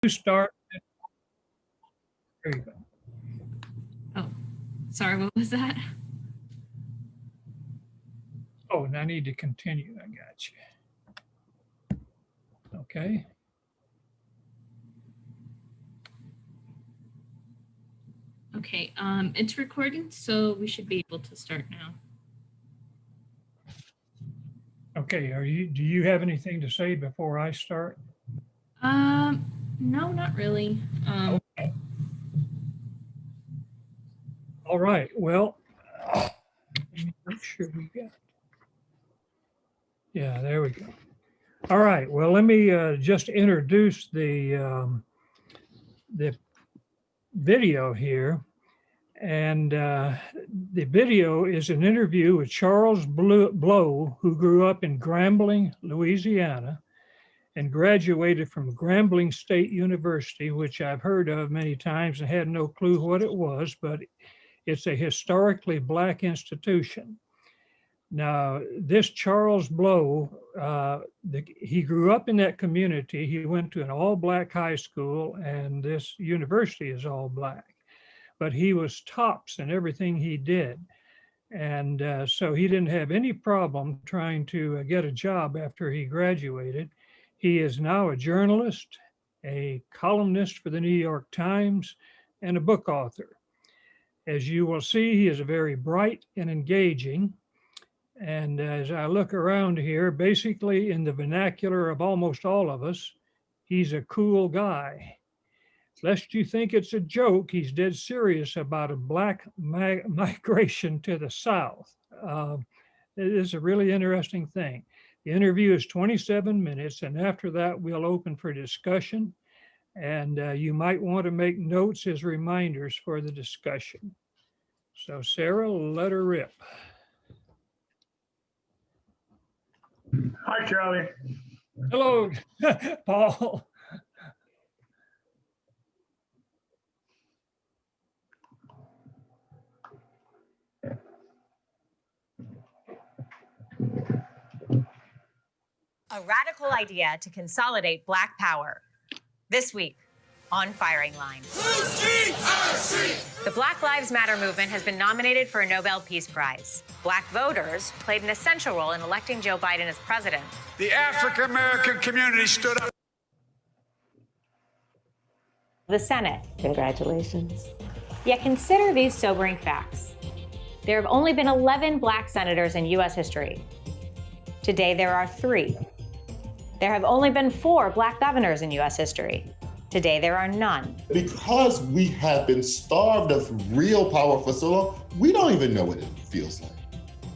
You start. There you go. Oh, sorry, what was that? Oh, and I need to continue. I got you. Okay. Okay, it's recording, so we should be able to start now. Okay. Do you have anything to say before I start? No, not really. Okay. All right. Well, let me make sure we got. Yeah, there we go. All right. Well, let me just introduce the video here. And the video is an interview with Charles Blow, who grew up in Grambling, Louisiana, and graduated from Grambling State University, which I've heard of many times and had no clue what it was, but it's a historically Black institution. Now, this Charles Blow, he grew up in that community. He went to an all-Black high school, and this university is all Black. But he was tops in everything he did. And so he didn't have any problem trying to get a job after he graduated. He is now a journalist, a columnist for the New York Times, and a book author. As you will see, he is very bright and engaging. And as I look around here, basically in the vernacular of almost all of us, he's a cool guy. Lest you think it's a joke, he's dead serious about a Black migration to the South. It is a really interesting thing. The interview is 27 minutes, and after that, we'll open for discussion. And you might want to make notes as reminders for the discussion. So Sarah, let her rip. Hi, Charlie. Hello, Paul. A radical idea to consolidate Black power. This week on Firing Line. The Black Lives Matter movement has been nominated for a Nobel Peace Prize. Black voters played an essential role in electing Joe Biden as president. The African American community stood up. The Senate. Congratulations. Yet consider these sobering facts. There have only been 11 Black senators in U.S. history. Today, there are 3. There have only been 4 Black governors in U.S. history. Today, there are none. Because we have been starved of real power for so long, we don't even know what it feels like.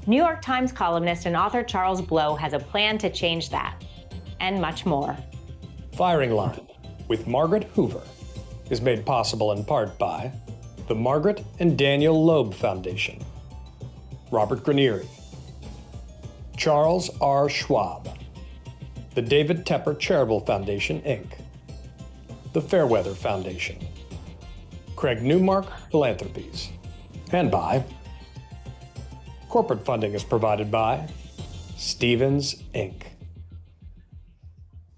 New York Times columnist and author Charles Blow has a plan to change that, and much more. Firing Line with Margaret Hoover is made possible in part by the Margaret and Daniel Loeb Foundation, Robert Granieri, Charles R. Schwab, the David Tepper Charitable Foundation, Inc., the Fairweather Foundation, Craig Newmark Philanthropies, and by corporate funding is provided by Stevens, Inc.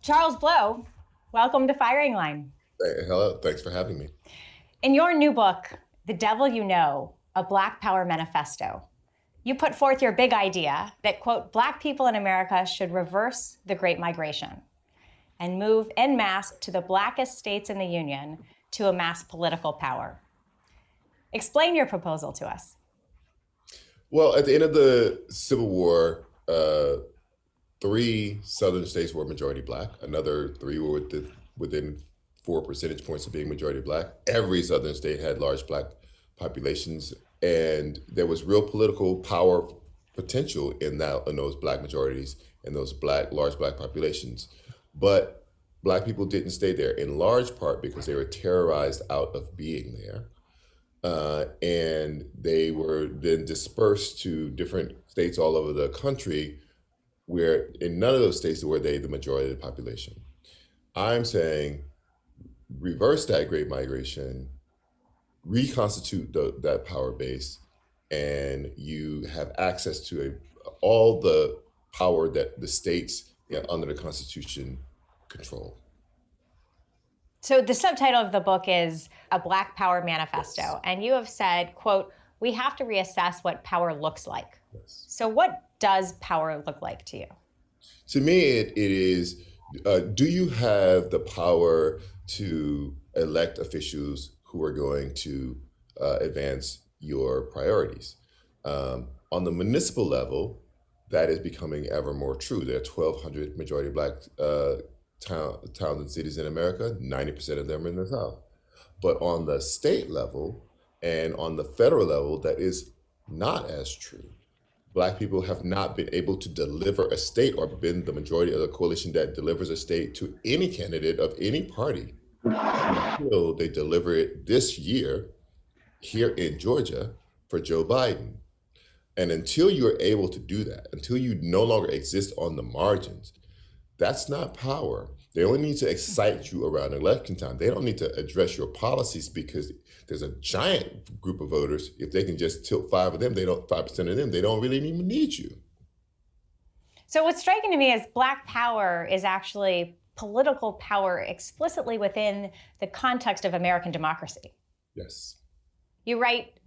Charles Blow, welcome to Firing Line. Hello, thanks for having me. In your new book, The Devil You Know, A Black Power Manifesto, you put forth your big idea that, quote, Black people in America should reverse the Great Migration and move en masse to the Blackest states in the Union to amass political power. Explain your proposal to us. Well, at the end of the Civil War, 3 Southern states were majority Black. Another 3 were within 4 percentage points of being majority Black. Every Southern state had large Black populations, and there was real political power potential in those Black majorities and those large Black populations. But Black people didn't stay there, in large part because they were terrorized out of being there. And they were then dispersed to different states all over the country, where in none of those states were they the majority of the population. I'm saying reverse that Great Migration, reconstitute that power base, and you have access to all the power that the states under the Constitution control. So the subtitle of the book is A Black Power Manifesto. And you have said, quote, we have to reassess what power looks like. Yes. So what does power look like to you? To me, it is, do you have the power to elect officials who are going to advance your priorities? On the municipal level, that is becoming ever more true. There are 1,200 majority Black towns and cities in America, 90% of them are in the South. But on the state level and on the federal level, that is not as true. Black people have not been able to deliver a state or been the majority of the coalition that delivers a state to any candidate of any party until they deliver it this year here in Georgia for Joe Biden. And until you're able to do that, until you no longer exist on the margins, that's not power. They only need to excite you around election time. They don't need to address your policies because there's a giant group of voters. If they can just tilt 5% of them, they don't really even need you. So what's striking to me is Black power is actually political power explicitly within the context of American democracy. Yes. You write,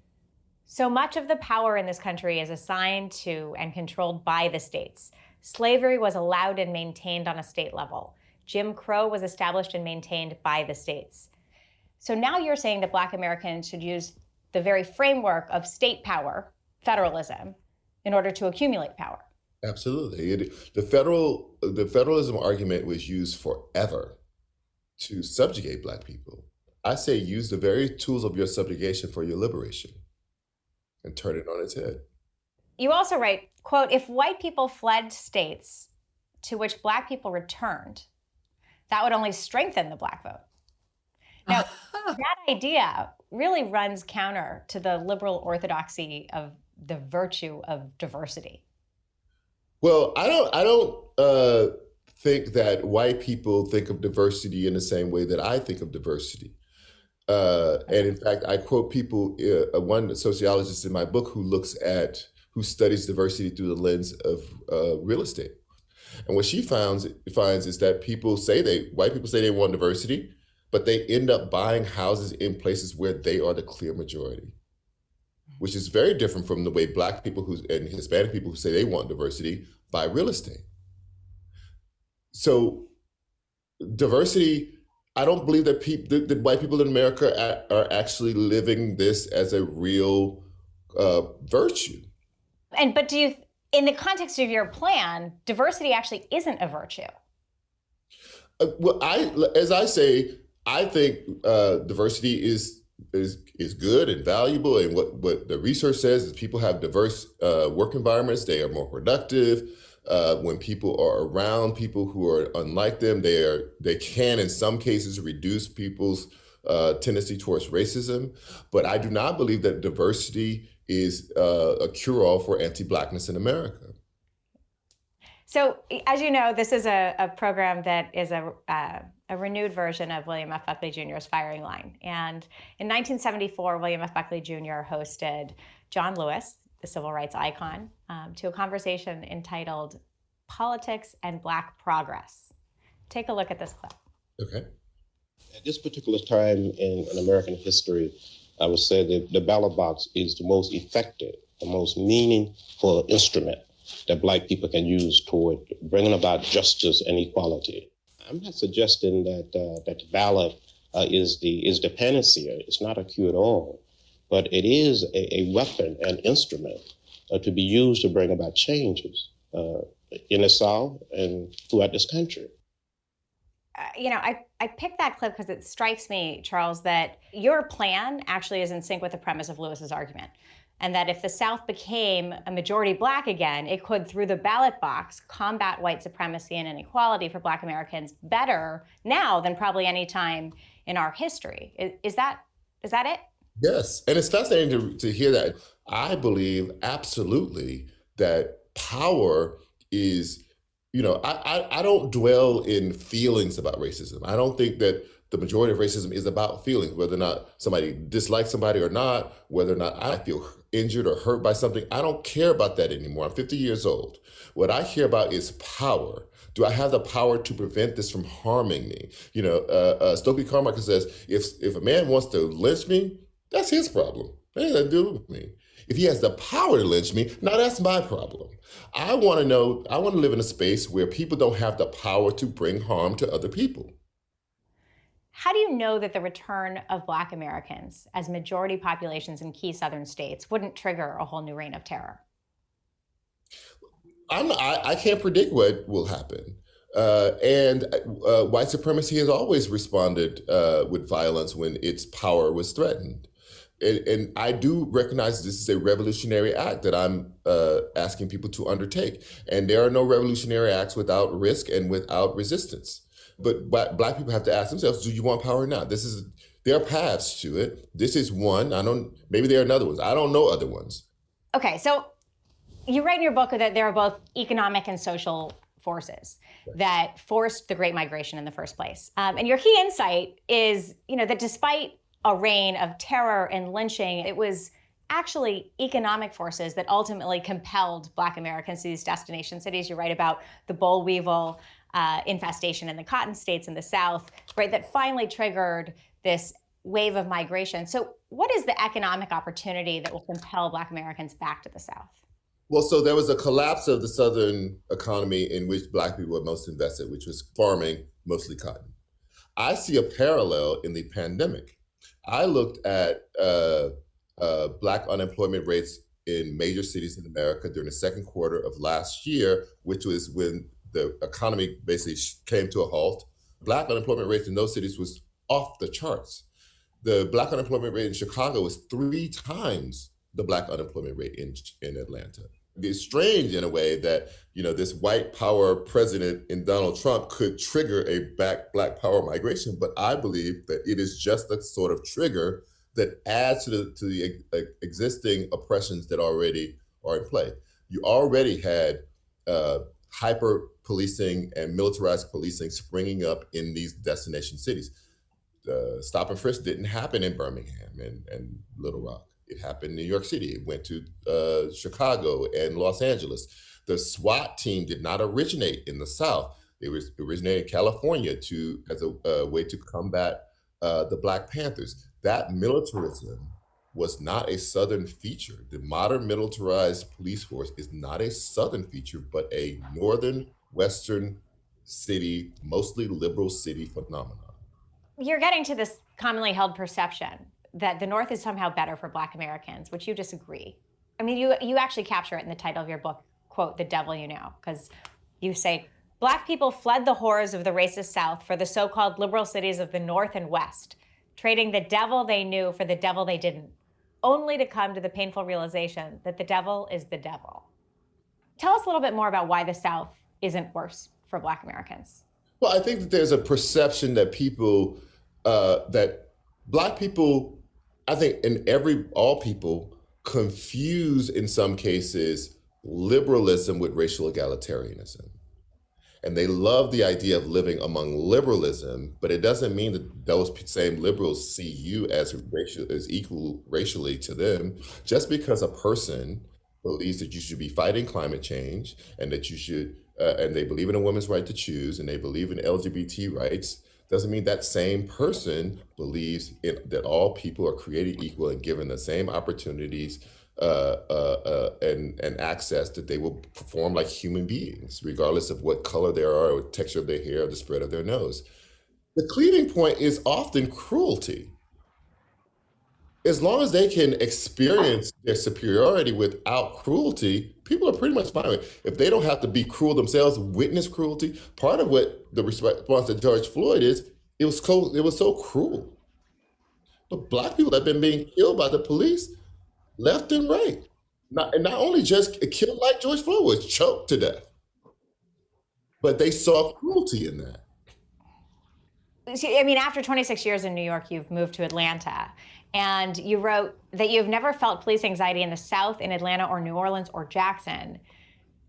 so much of the power in this country is assigned to and controlled by the states. Slavery was allowed and maintained on a state level. Jim Crow was established and maintained by the states. So now you're saying that Black Americans should use the very framework of state power, federalism, in order to accumulate power. Absolutely. The federalism argument was used forever to subjugate Black people. I say use the very tools of your subjugation for your liberation and turn it on its head. You also write, quote, if white people fled states to which Black people returned, that would only strengthen the Black vote. Now, that idea really runs counter to the liberal orthodoxy of the virtue of diversity. Well, I don't think that white people think of diversity in the same way that I think of diversity. And in fact, I quote people, one sociologist in my book who studies diversity through the lens of real estate. And what she finds is that white people say they want diversity, but they end up buying houses in places where they are the clear majority, which is very different from the way Black people and Hispanic people who say they want diversity buy real estate. So diversity, I don't believe that white people in America are actually living this as a real virtue. But do you, in the context of your plan, diversity actually isn't a virtue? Well, as I say, I think diversity is good and valuable, and what the research says is people have diverse work environments. They are more productive. When people are around people who are unlike them, they can in some cases reduce people's tendency towards racism. But I do not believe that diversity is a cure-all for anti-Blackness in America. So, as you know, this is a program that is a renewed version of William F. Buckley Jr.'s Firing Line. And in 1974, William F. Buckley Jr. hosted John Lewis, the civil rights icon, to a conversation entitled Politics and Black Progress. Take a look at this clip. Okay. At this particular time in American history, I would say that the ballot box is the most effective, the most meaningful instrument that Black people can use toward bringing about justice and equality. I'm not suggesting that the ballot is the panacea. It's not a cure-all, but it is a weapon, an instrument to be used to bring about changes in the South and throughout this country. I picked that clip because it strikes me, Charles, that your plan actually is in sync with the premise of Lewis's argument. And that if the South became a majority Black again, it could, through the ballot box, combat white supremacy and inequality for Black Americans better now than probably any time in our history. Is that it? Yes, and it's fascinating to hear that. I believe absolutely that power is, I don't dwell in feelings about racism. I don't think that the majority of racism is about feelings, whether or not somebody dislikes somebody or not, whether or not I feel injured or hurt by something. I don't care about that anymore. I'm 50 years old. What I care about is power, Do I have the power to prevent this from harming me? Stokely Carmichael says, if a man wants to lynch me, that's his problem. That has nothing to do with me. If he has the power to lynch me, now that's my problem. I want to live in a space where people don't have the power to bring harm to other people. How do you know that the return of Black Americans as majority populations in key Southern states wouldn't trigger a whole new reign of terror? I can't predict what will happen. And white supremacy has always responded with violence when its power was threatened. And I do recognize this is a revolutionary act that I'm asking people to undertake. And there are no revolutionary acts without risk and without resistance. But Black people have to ask themselves, do you want power or not? There are paths to it. This is one. Maybe there are other ones. I don't know other ones. Okay, so you write in your book that there are both economic and social forces that forced the Great Migration in the first place. And your key insight is, that despite a reign of terror and lynching, it was actually economic forces that ultimately compelled Black Americans to these destination cities. You write about the boll weevil infestation in the cotton states in the South, right, that finally triggered this wave of migration. So what is the economic opportunity that will compel Black Americans back to the South? Well, so there was a collapse of the Southern economy in which Black people were most invested, which was farming, mostly cotton. I see a parallel in the pandemic. I looked at Black unemployment rates in major cities in America during the second quarter of last year, which was when the economy basically came to a halt. Black unemployment rates in those cities was off the charts. The Black unemployment rate in Chicago was 3 times the Black unemployment rate in Atlanta. It's strange in a way that, this white power president in Donald Trump could trigger a Black power migration, but I believe that it is just a sort of trigger that adds to the existing oppressions that already are in play. You already had hyper policing and militarized policing springing up in these destination cities. Stop and frisk didn't happen in Birmingham and Little Rock. It happened in New York City. It went to Chicago and Los Angeles. The SWAT team did not originate in the South. It was originated in California as a way to combat the Black Panthers. That militarism was not a Southern feature. The modern militarized police force is not a Southern feature, but a Northern Western city, mostly liberal city phenomenon. You're getting to this commonly held perception that the North is somehow better for Black Americans, which you disagree. I mean, you actually capture it in the title of your book, quote, "The Devil You Know," because you say, Black people fled the horrors of the racist South for the so-called liberal cities of the North and West, trading the devil they knew for the devil they didn't, only to come to the painful realization that the devil is the devil. Tell us a little bit more about why the South isn't worse for Black Americans. Well, I think that there's a perception that that Black people, I think all people confuse in some cases liberalism with racial egalitarianism. And they love the idea of living among liberalism, but it doesn't mean that those same liberals see you as equal racially to them. Just because a person believes that you should be fighting climate change and that you should, and they believe in a woman's right to choose and they believe in LGBT rights, doesn't mean that same person believes that all people are created equal and given the same opportunities and access that they will perform like human beings, regardless of what color they are, or texture of their hair, or the spread of their nose. The cleaving point is often cruelty. As long as they can experience their superiority without cruelty, people are pretty much fine with it. If they don't have to be cruel themselves, witness cruelty, part of what the response to George Floyd is, it was so cruel. But Black people have been being killed by the police left and right. Not only just killed like George Floyd was, choked to death. But they saw cruelty in that. I mean, after 26 years in New York, you've moved to Atlanta. And you wrote that you've never felt police anxiety in the South, in Atlanta or New Orleans or Jackson.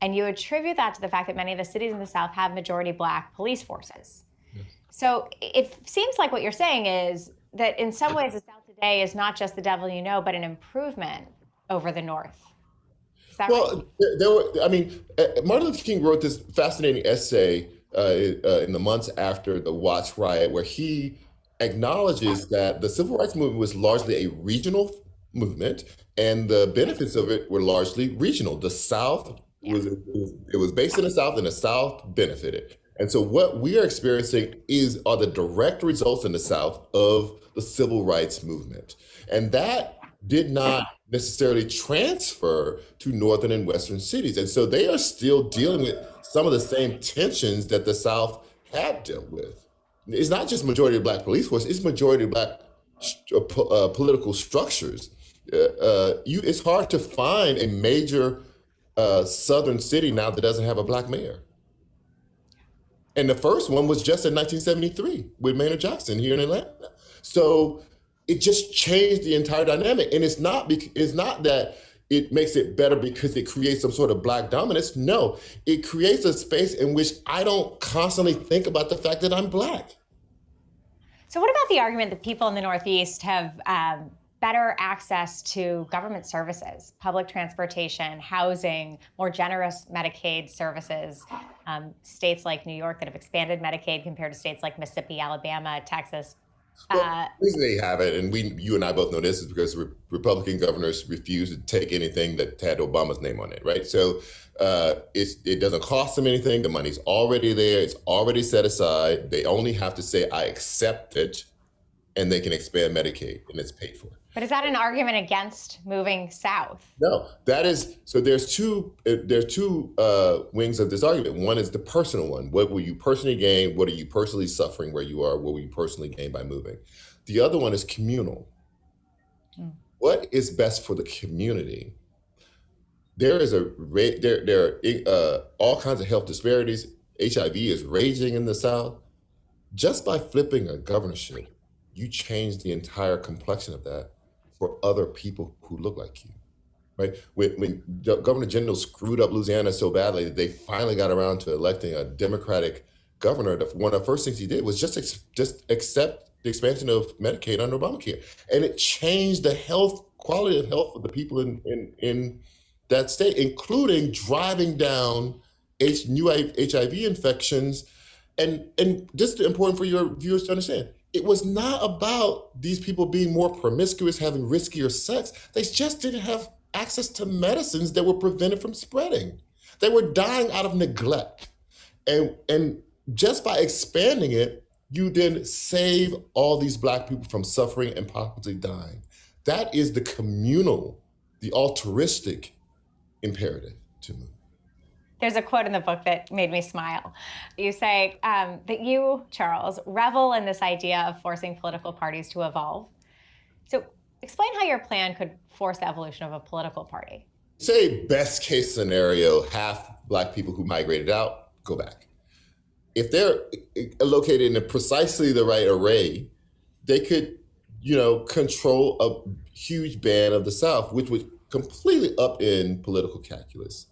And you attribute that to the fact that many of the cities in the South have majority Black police forces. Yes. So it seems like what you're saying is that in some ways the South today is not just the devil you know, but an improvement over the North. Is that right? Martin Luther King wrote this fascinating essay in the months after the Watts riot, where he acknowledges that the civil rights movement was largely a regional movement, and the benefits of it were largely regional. The South was based in the South, and the South benefited. And so what we are experiencing are the direct results in the South of the civil rights movement. And that did not necessarily transfer to northern and western cities. And so they are still dealing with some of the same tensions that the South had dealt with. It's not just majority of Black police force, it's majority of Black political structures. It's hard to find a major southern city now that doesn't have a Black mayor. And the first one was just in 1973 with Maynard Jackson here in Atlanta. So it just changed the entire dynamic. And it's not that it makes it better because it creates some sort of Black dominance. No, it creates a space in which I don't constantly think about the fact that I'm Black. So what about the argument that people in the Northeast have better access to government services, public transportation, housing, more generous Medicaid services? States like New York that have expanded Medicaid compared to states like Mississippi, Alabama, Texas. The reason they have it, and you and I both know this, is because Republican governors refused to take anything that had Obama's name on it, right? So it doesn't cost them anything. The money's already there. It's already set aside. They only have to say, I accept it, and they can expand Medicaid, and it's paid for. But is that an argument against moving south? No, so there's two wings of this argument. One is the personal one. What will you personally gain? What are you personally suffering where you are? What will you personally gain by moving? The other one is communal. What is best for the community? There are all kinds of health disparities. HIV is raging in the South. Just by flipping a governorship, you change the entire complexion of that for other people who look like you, right? When Governor Jindal screwed up Louisiana so badly that they finally got around to electing a Democratic governor, one of the first things he did was just accept the expansion of Medicaid under Obamacare. And it changed the quality of health of the people in that state, including driving down new HIV infections. And just important for your viewers to understand, it was not about these people being more promiscuous, having riskier sex. They just didn't have access to medicines that were prevented from spreading. They were dying out of neglect. And just by expanding it, you then save all these Black people from suffering and possibly dying. That is the communal, the altruistic imperative to move. There's a quote in the book that made me smile. You say that you, Charles, revel in this idea of forcing political parties to evolve. So explain how your plan could force the evolution of a political party. Say best case scenario, half Black people who migrated out go back. If they're located in precisely the right array, they could, control a huge band of the South, which would completely upend political calculus.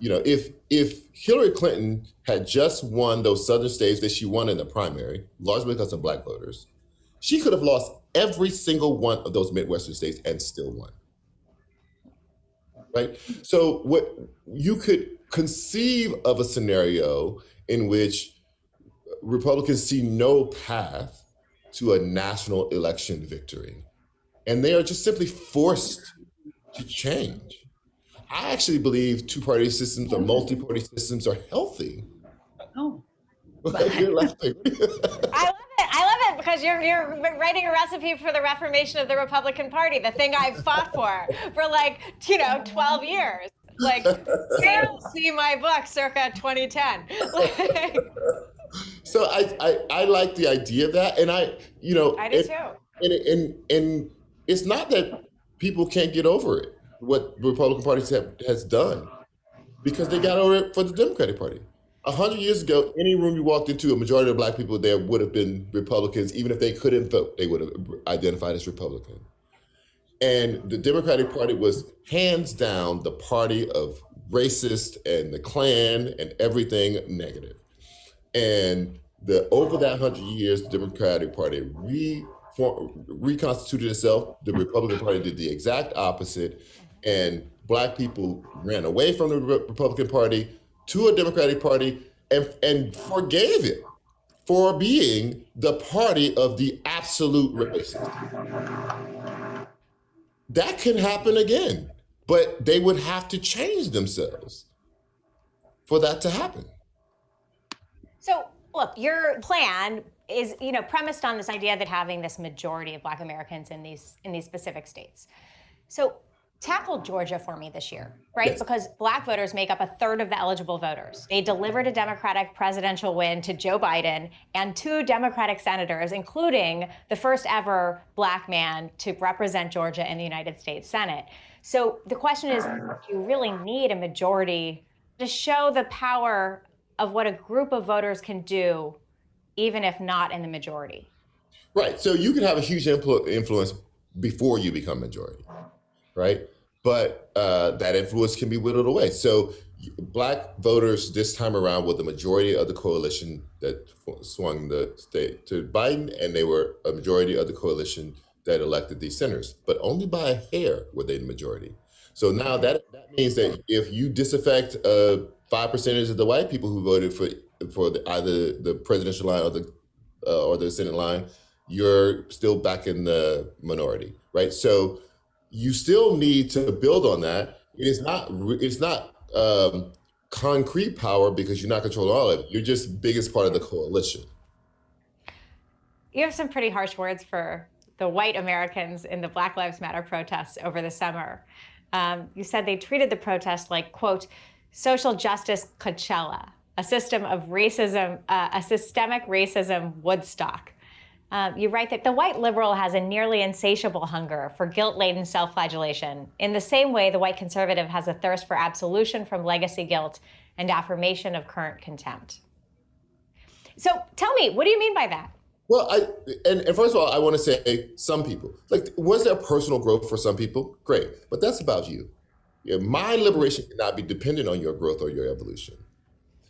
If Hillary Clinton had just won those southern states that she won in the primary, largely because of Black voters, she could have lost every single one of those Midwestern states and still won. Right? So what you could conceive of a scenario in which Republicans see no path to a national election victory, and they are just simply forced to change. I actually believe two-party systems or multi-party systems are healthy. Oh. You're laughing. I love it because you're writing a recipe for the reformation of the Republican Party, the thing I've fought for 12 years. See my book circa 2010. So I like the idea of that, and I do too. And it's not that people can't get over it, what the Republican Party has done, because they got over it for the Democratic Party. 100 years ago, any room you walked into, a majority of Black people there would have been Republicans. Even if they couldn't vote, they would have identified as Republican. And the Democratic Party was hands down the party of racist and the Klan and everything negative. And over that 100 years, the Democratic Party reconstituted itself. The Republican Party did the exact opposite, and Black people ran away from the Republican Party to a Democratic Party, and forgave it for being the party of the absolute racist. That can happen again, but they would have to change themselves for that to happen. So, look, your plan is, premised on this idea that having this majority of Black Americans in these specific states. So, tackle Georgia for me this year, right? Yes. Because Black voters make up a third of the eligible voters. They delivered a Democratic presidential win to Joe Biden and 2 Democratic senators, including the first ever Black man to represent Georgia in the United States Senate. So the question is, do you really need a majority to show the power of what a group of voters can do, even if not in the majority? Right. So you can have a huge influence before you become majority, right? But that influence can be whittled away. So Black voters this time around were the majority of the coalition that swung the state to Biden, and they were a majority of the coalition that elected these senators, but only by a hair were they the majority. So now that means that if you disaffect 5% of the white people who voted for either the presidential line or the Senate line, you're still back in the minority, right? So you still need to build on that. It's not concrete power because you're not controlling all of it. You're just biggest part of the coalition. You have some pretty harsh words for the white Americans in the Black Lives Matter protests over the summer. You said they treated the protest like, quote, social justice Coachella, a systemic racism Woodstock. You write that the white liberal has a nearly insatiable hunger for guilt-laden self-flagellation, in the same way the white conservative has a thirst for absolution from legacy guilt and affirmation of current contempt. So tell me, what do you mean by that? Well, and first of all, I want to say some people. Like, was there personal growth for some people? Great, but that's about you. Yeah, my liberation cannot be dependent on your growth or your evolution.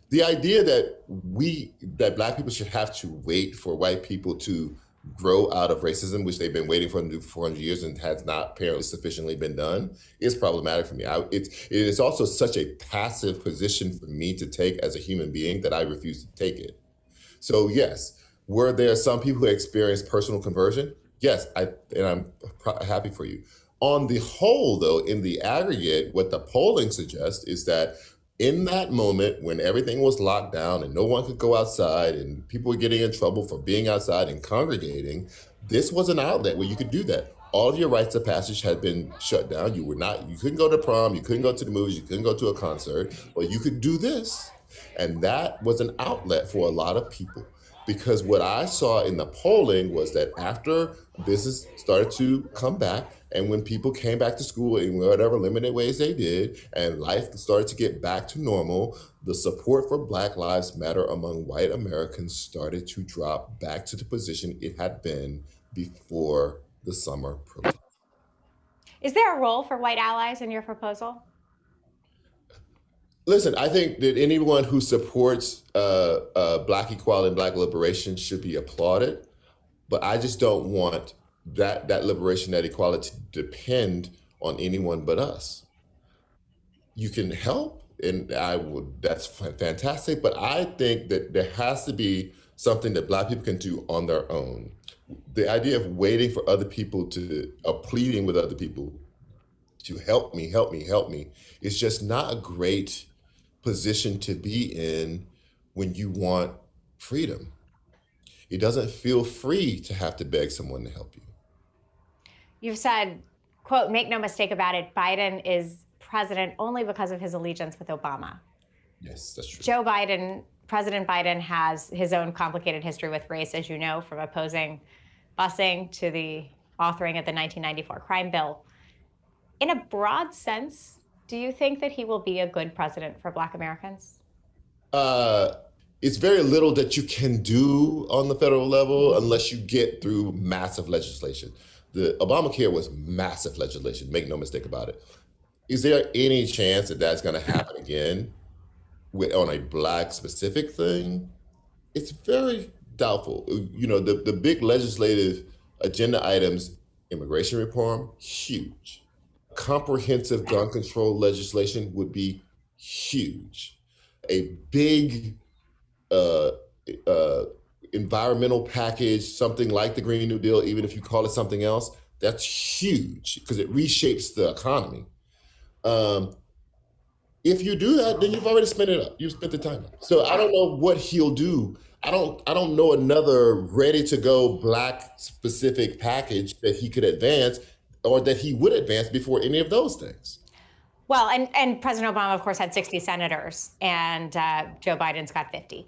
The idea that Black people should have to wait for white people to grow out of racism, which they've been waiting for them to do for 400 years and has not apparently sufficiently been done, is problematic for me. It is also such a passive position for me to take as a human being that I refuse to take it. So yes, were there some people who experienced personal conversion? Yes, and I'm happy for you. On the whole, though, in the aggregate, what the polling suggests is that in that moment when everything was locked down and no one could go outside and people were getting in trouble for being outside and congregating, this was an outlet where you could do that. All of your rites of passage had been shut down. You couldn't go to prom, you couldn't go to the movies, you couldn't go to a concert, but you could do this. And that was an outlet for a lot of people. Because what I saw in the polling was that after business started to come back, and when people came back to school in whatever limited ways they did, and life started to get back to normal, the support for Black Lives Matter among white Americans started to drop back to the position it had been before the summer protest. Is there a role for white allies in your proposal? Listen, I think that anyone who supports Black equality and Black liberation should be applauded, but I just don't want that liberation, that equality to depend on anyone but us. You can help, and that's fantastic, but I think that there has to be something that Black people can do on their own. The idea of waiting for other people pleading with other people to help me, is just not a great position to be in when you want freedom. It doesn't feel free to have to beg someone to help you. You've said, quote, make no mistake about it, Biden is president only because of his allegiance with Obama. Yes, that's true. President Biden has his own complicated history with race, as you know, from opposing busing to the authoring of the 1994 crime bill. In a broad sense, do you think that he will be a good president for Black Americans? It's very little that you can do on the federal level unless you get through massive legislation. The Obamacare was massive legislation, make no mistake about it. Is there any chance that that's going to happen again on a Black specific thing? It's very doubtful. You know, the big legislative agenda items, immigration reform, huge. Comprehensive gun control legislation would be huge. A big environmental package, something like the Green New Deal, even if you call it something else, that's huge because it reshapes the economy. If you do that, then you've already spent it up. You've spent the time up. So I don't know what he'll do. I don't know another ready to go Black specific package that he could advance or that he would advance before any of those things. Well, and President Obama, of course, had 60 senators, and Joe Biden's got 50.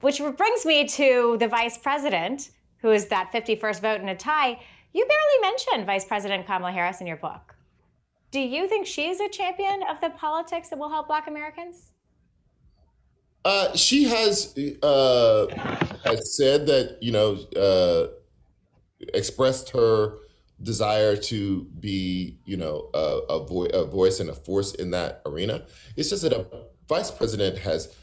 Which brings me to the vice president, who is that 51st vote in a tie. You barely mentioned Vice President Kamala Harris in your book. Do you think she's a champion of the politics that will help Black Americans? She has said that, expressed her desire to be, a voice and a force in that arena. It's just that a president has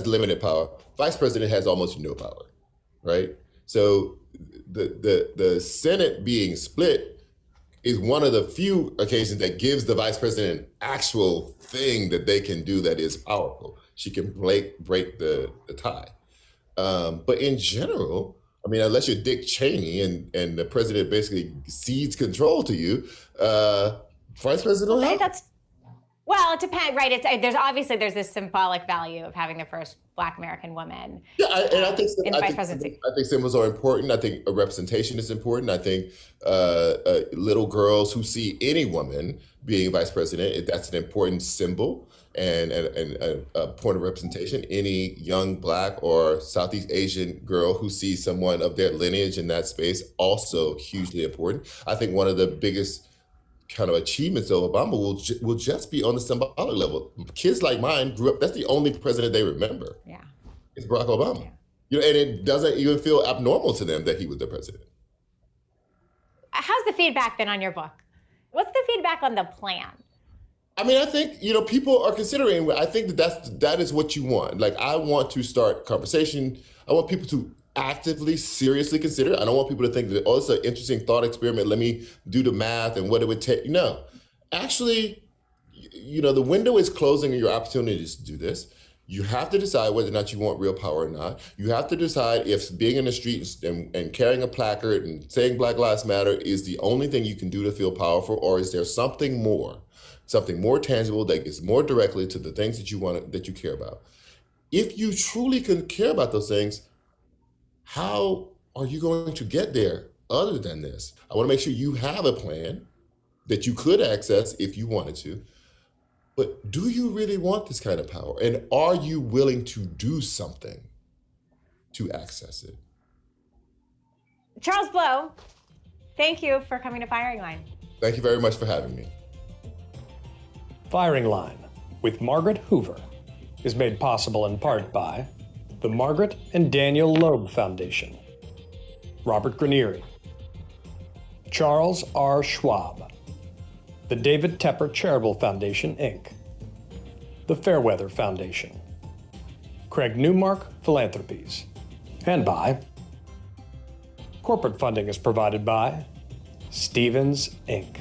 limited power. Vice president has almost no power, right? So the Senate being split is one of the few occasions that gives the vice president an actual thing that they can do that is powerful. She can break the tie. But in general, I mean, unless you're Dick Cheney and the president basically cedes control to you, vice president don't have. Well, it depends, right? There's this symbolic value of having the first Black American woman. Yeah, I think in the vice presidency. I think symbols are important. I think a representation is important. I think little girls who see any woman being vice president, that's an important symbol and a point of representation. Any young Black or Southeast Asian girl who sees someone of their lineage in that space, also hugely important. I think one of the biggest kind of achievements of Obama will just be on the symbolic level. Kids like mine grew up, that's the only president they remember. Yeah. It's Barack Obama. And it doesn't even feel abnormal to them that he was the president. How's the feedback been on your book? What's the feedback on the plan? I mean, I think, people are considering, I think that is what you want. Like, I want to start conversation. I want people to actively, seriously consider it. I don't want people to think that, it's an interesting thought experiment. Let me do the math and what it would take. No, actually, the window is closing on your opportunities to do this. You have to decide whether or not you want real power or not. You have to decide if being in the streets and carrying a placard and saying Black Lives Matter is the only thing you can do to feel powerful, or is there something more tangible that gets more directly to the things that you care about. If you truly can care about those things, how are you going to get there other than this? I want to make sure you have a plan that you could access if you wanted to. But do you really want this kind of power? And are you willing to do something to access it? Charles Blow, thank you for coming to Firing Line. Thank you very much for having me. Firing Line with Margaret Hoover is made possible in part by the Margaret and Daniel Loeb Foundation, Robert Granieri, Charles R. Schwab, the David Tepper Charitable Foundation, Inc., the Fairweather Foundation, Craig Newmark Philanthropies, and by corporate funding is provided by Stevens, Inc.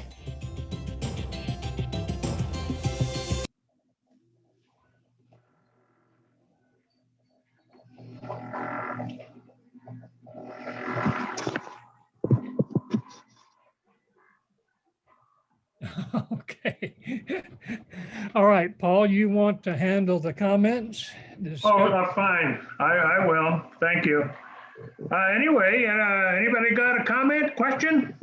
Okay. All right, Paul, you want to handle the comments? Fine. I will. Thank you. Anyway, anybody got a comment, question?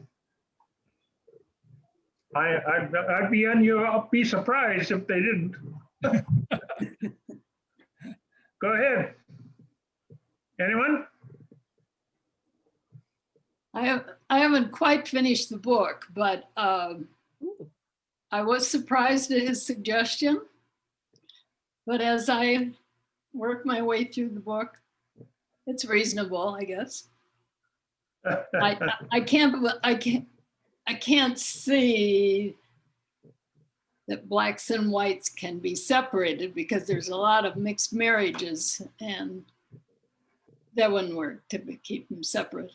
I'd be surprised if they didn't. Go ahead. Anyone? I haven't quite finished the book, but I was surprised at his suggestion. But as I work my way through the book, it's reasonable, I guess. I can't see that Blacks and whites can be separated because there's a lot of mixed marriages, and that wouldn't work to keep them separate.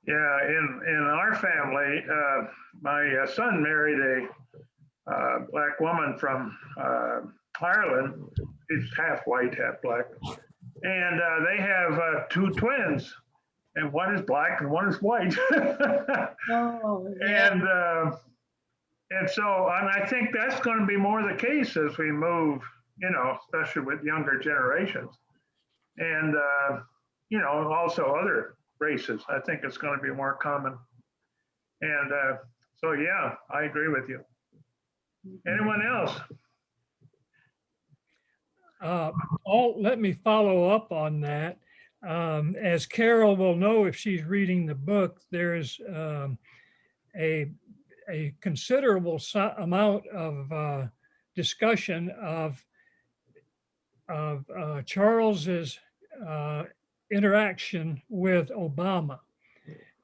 Yeah, in our family, my son married a Black woman from Ireland, She's half white, half black. And they have two twins, and one is black and one is white. Oh, yeah. And so, and I think that's going to be more the case as we move, you know, especially with younger generations. And, you know, also other races. I think it's going to be more common. And so, yeah, I agree with you. Anyone else? Let me follow up on that. As Carol will know if she's reading the book, there's a considerable amount of discussion of Charles's interaction with Obama.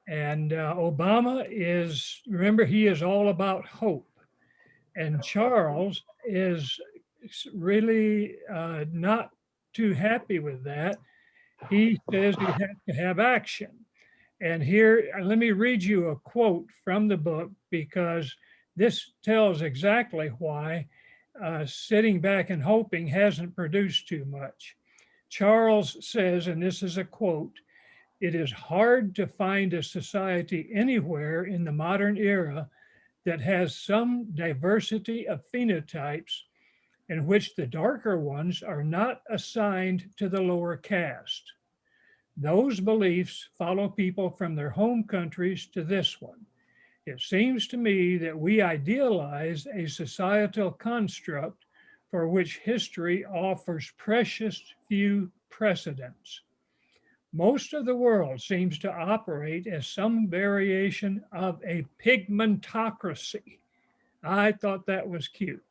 And Obama is, remember, he is all about hope. And Charles is really not too happy with that. He says we have to have action. And here, let me read you a quote from the book, because this tells exactly why sitting back and hoping hasn't produced too much. Charles says, and this is a quote, "It is hard to find a society anywhere in the modern era that has some diversity of phenotypes in which the darker ones are not assigned to the lower caste. Those beliefs follow people from their home countries to this one. It seems to me that we idealize a societal construct for which history offers precious few precedents. Most of the world seems to operate as some variation of a pigmentocracy." I thought that was cute.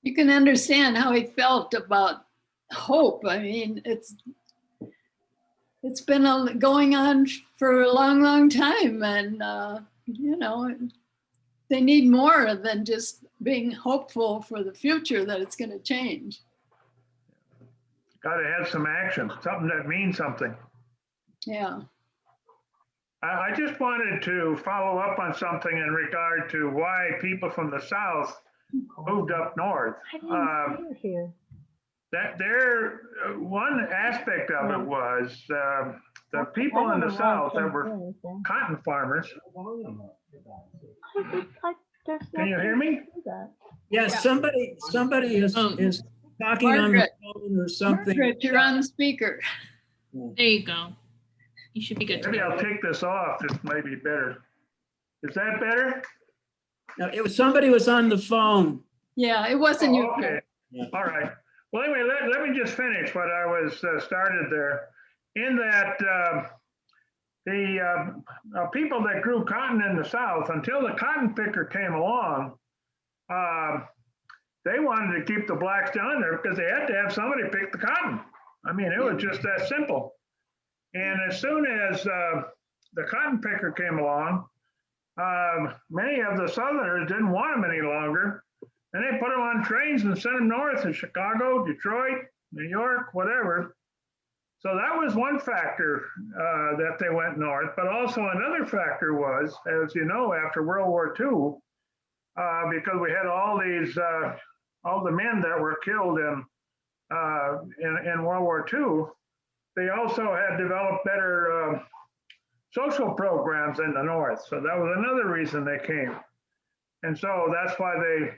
You can understand how he felt about hope. I mean, it's been going on for a long, long time, and you know, they need more than just being hopeful for the future that it's going to change. Got to have some action, something that means something. Yeah. I just wanted to follow up on something in regard to why people from the South moved up north. That there, one aspect of it was the people in the South that were cotton farmers. Can you hear me? Yes, somebody is talking on the phone or something. Margaret, you're on the speaker. There you go. You should be good. Maybe I'll take this off. This might be better. Is that better? No, somebody was on the phone. Yeah, it wasn't you. Okay. All right. Well, anyway, let me just finish what I was started there. In that the people that grew cotton in the South, until the cotton picker came along, they wanted to keep the blacks down there because they had to have somebody pick the cotton. I mean, it was just that simple. And as soon as the cotton picker came along, many of the Southerners didn't want them any longer. And they put them on trains and sent them north to Chicago, Detroit, New York, whatever. So that was one factor that they went north. But also another factor was, as you know, after World War II, because we had all these, all the men that were killed in World War II, they also had developed better social programs in the North. So that was another reason they came. And so that's why they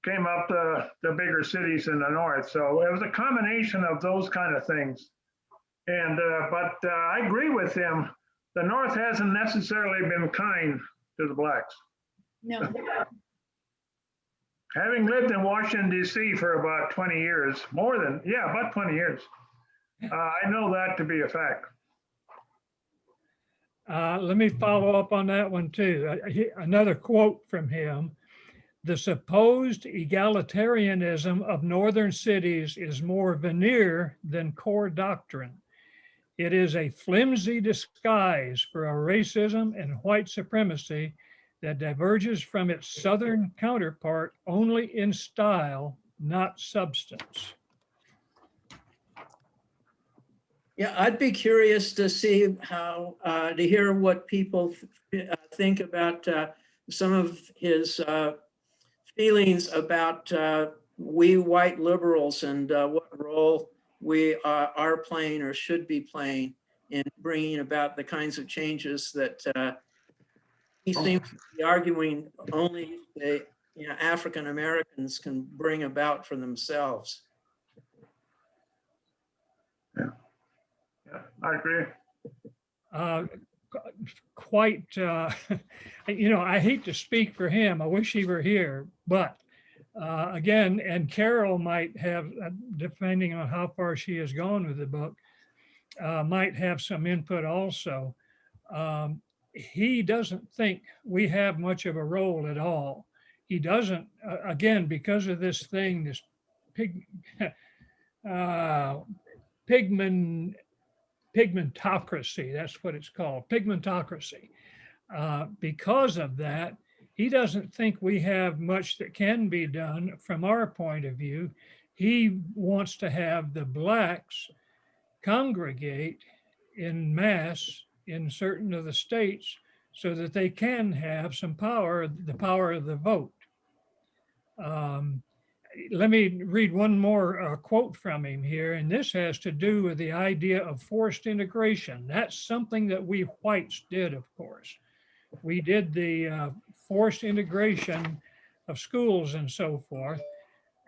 came up the bigger cities in the North. So it was a combination of those kind of things. And but I agree with him. The North hasn't necessarily been kind to the blacks. No. Having lived in Washington, D.C. for about 20 years, about 20 years, I know that to be a fact. Let me follow up on that one too. Another quote from him: "The supposed egalitarianism of northern cities is more veneer than core doctrine. It is a flimsy disguise for a racism and white supremacy that diverges from its southern counterpart only in style, not substance." Yeah, I'd be curious to see how, to hear what people think about some of his feelings about we white liberals and what role we are playing or should be playing in bringing about the kinds of changes that he seems to be arguing only the African Americans can bring about for themselves. Yeah, I agree. Quite, I hate to speak for him. I wish he were here, but again, and Carol might have, depending on how far she has gone with the book, might have some input also. He doesn't think we have much of a role at all. He doesn't, again, because of this thing, this pigmentocracy, that's what it's called, pigmentocracy. Because of that, he doesn't think we have much that can be done from our point of view. He wants to have the blacks congregate in mass in certain of the states so that they can have some power, the power of the vote. Let me read one more quote from him here, and this has to do with the idea of forced integration. That's something that we whites did, of course. We did the forced integration of schools and so forth.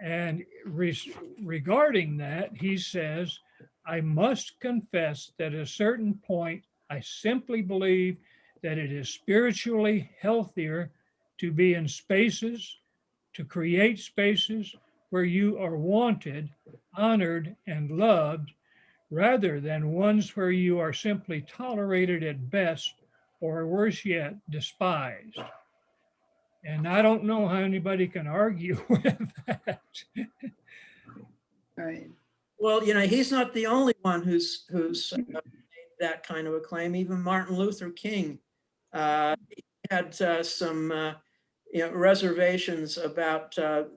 And regarding that, he says, I must confess that at a certain point, I simply believe that it is spiritually healthier to be in spaces, to create spaces where you are wanted, honored, and loved, rather than ones where you are simply tolerated at best, or worse yet, despised. And I don't know how anybody can argue with that. Right. Well, he's not the only one who's made that kind of a claim. Even Martin Luther King had some reservations about the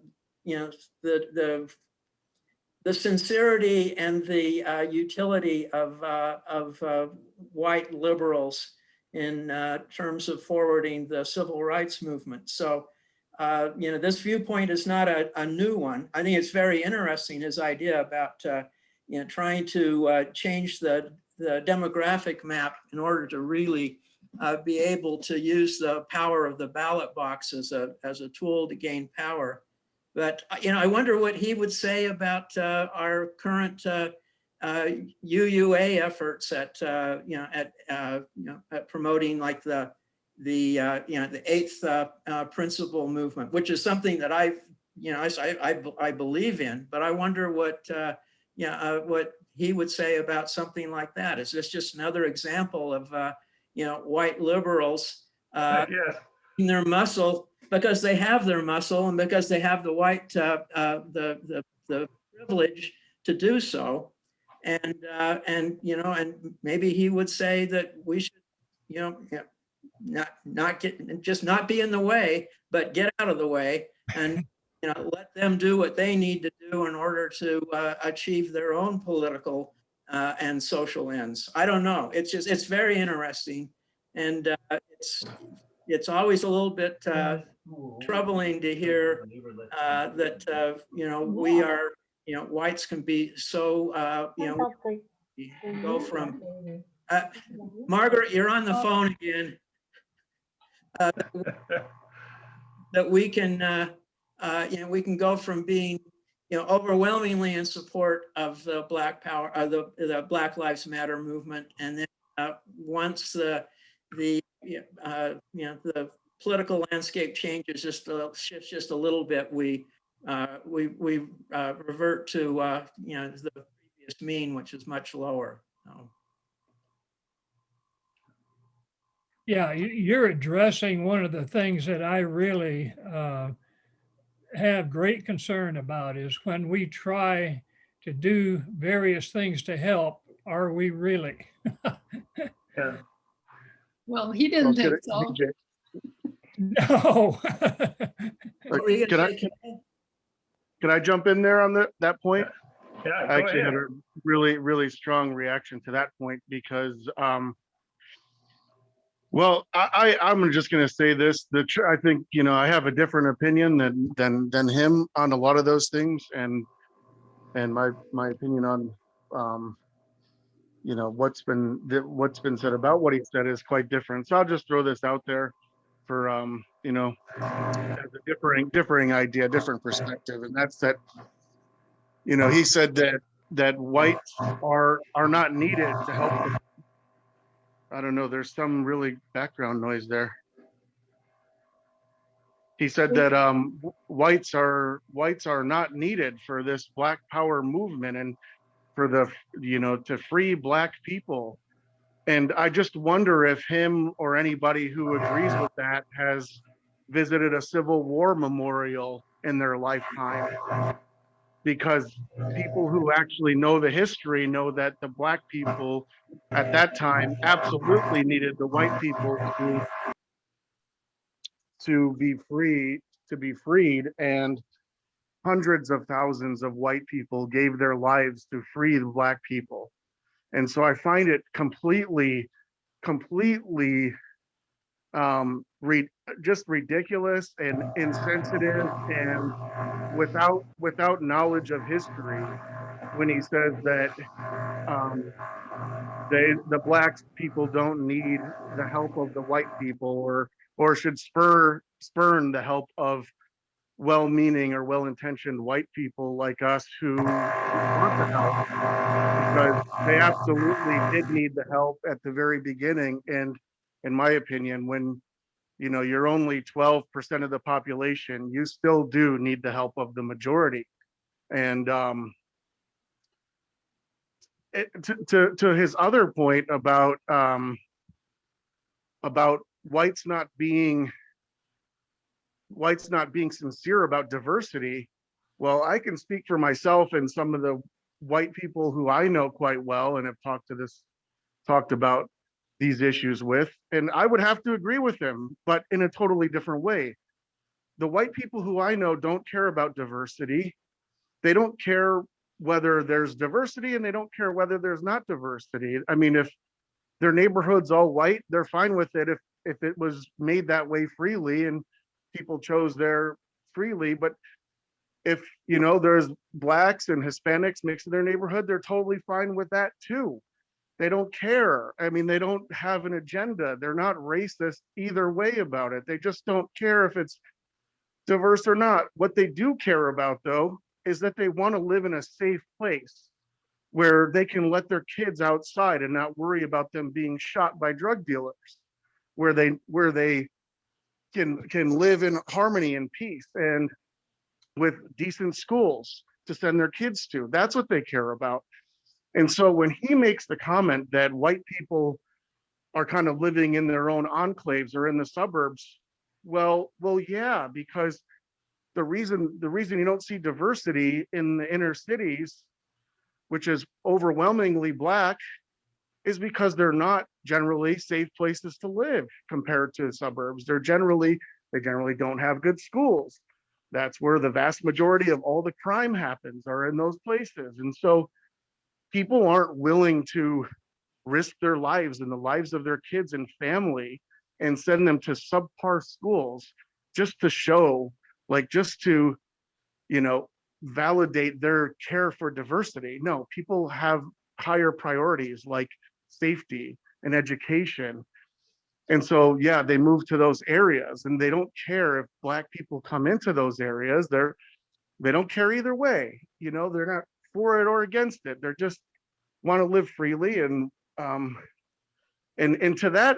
sincerity and the utility of white liberals in terms of forwarding the civil rights movement. So, this viewpoint is not a new one. I think it's very interesting, his idea about trying to change the demographic map in order to really be able to use the power of the ballot box as a tool to gain power. But I wonder what he would say about our current UUA efforts at promoting like the eighth principle movement, which is something that I believe in. But I wonder what he would say about something like that. Is this just another example of white liberals Yes. in their muscle because they have their muscle and because they have the white the privilege to do so, and maybe he would say that we should not be in the way, but get out of the way and let them do what they need to do in order to achieve their own political and social ends. I don't know. It's very interesting, and it's always a little bit troubling to hear that we are whites can be so go from Margaret, you're on the phone again. That we can we can go from being overwhelmingly in support of the Black Power, the Black Lives Matter movement, and then once the political landscape changes just a little bit, we revert to the previous mean, which is much lower. So. Yeah, you're addressing one of the things that I really have great concern about is when we try to do various things to help, are we really? Yeah. Well, he didn't think so. No. Can I jump in there on that point? Yeah, I actually ahead. had a really, really strong reaction to that point because Well, I'm just going to say this. I think, I have a different opinion than him on a lot of those things, and my opinion on what's been said about what he said is quite different. So I'll just throw this out there for as a differing idea, different perspective, and that's that. He said that whites are not needed to help the. I don't know. There's some really background noise there. He said that whites are not needed for this Black Power movement and for the to free Black people. And I just wonder if him or anybody who agrees with that has visited a Civil War memorial in their lifetime, because people who actually know the history know that the Black people at that time absolutely needed the white people to be freed, and hundreds of thousands of white people gave their lives to free the Black people. And so I find it completely just ridiculous and insensitive and without knowledge of history when he says that um, the Black people don't need the help of the white people, or should spurn the help of well-meaning or well-intentioned white people like us who want the help, because they absolutely did need the help at the very beginning. And in my opinion, when you're only 12% of the population, you still do need the help of the majority. And to his other point about whites not being sincere about diversity, well, I can speak for myself and some of the white people who I know quite well and have talked about these issues with, and I would have to agree with them, but in a totally different way. The white people who I know don't care about diversity. They don't care whether there's diversity, and they don't care whether there's not diversity. I mean, if their neighborhood's all white, they're fine with it if it was made that way freely and people chose there freely. But if there's Blacks and Hispanics mixed in their neighborhood, they're totally fine with that too. They don't care. I mean, they don't have an agenda. They're not racist either way about it. They just don't care if it's diverse or not. What they do care about, though, is that they want to live in a safe place where they can let their kids outside and not worry about them being shot by drug dealers, where they can live in harmony and peace, and with decent schools to send their kids to. That's what they care about. And so when he makes the comment that white people are kind of living in their own enclaves or in the suburbs, well, yeah, because the reason you don't see diversity in the inner cities, which is overwhelmingly Black, is because they're not generally safe places to live compared to suburbs. They generally don't have good schools. That's where the vast majority of all the crime happens, are in those places. And so people aren't willing to risk their lives and the lives of their kids and family and send them to subpar schools just to show, just to, validate their care for diversity. No, people have higher priorities like safety and education. And so, yeah, they move to those areas, and they don't care if Black people come into those areas. They don't care either way. They're not for it or against it. They're just want to live freely. And to that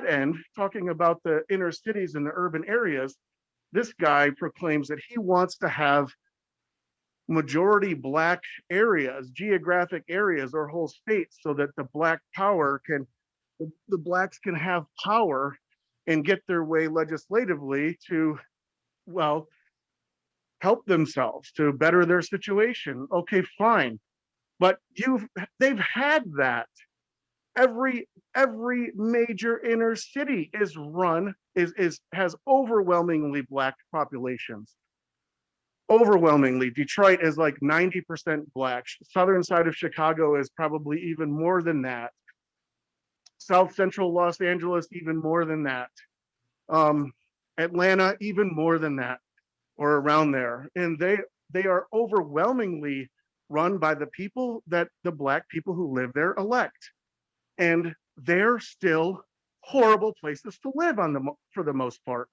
end, talking about the inner cities and the urban areas, this guy proclaims that he wants to have majority Black areas, geographic areas, or whole states, so that the Blacks can have power and get their way legislatively to, well, help themselves, to better their situation. Okay, fine. But they've had that. Every major inner city has overwhelmingly Black populations. Overwhelmingly. Detroit is like 90% Black. Southern side of Chicago is probably even more than that. South Central Los Angeles, even more than that. Atlanta, even more than that, or around there. And they are overwhelmingly run by the people that the Black people who live there elect. And they're still horrible places to live for the most part.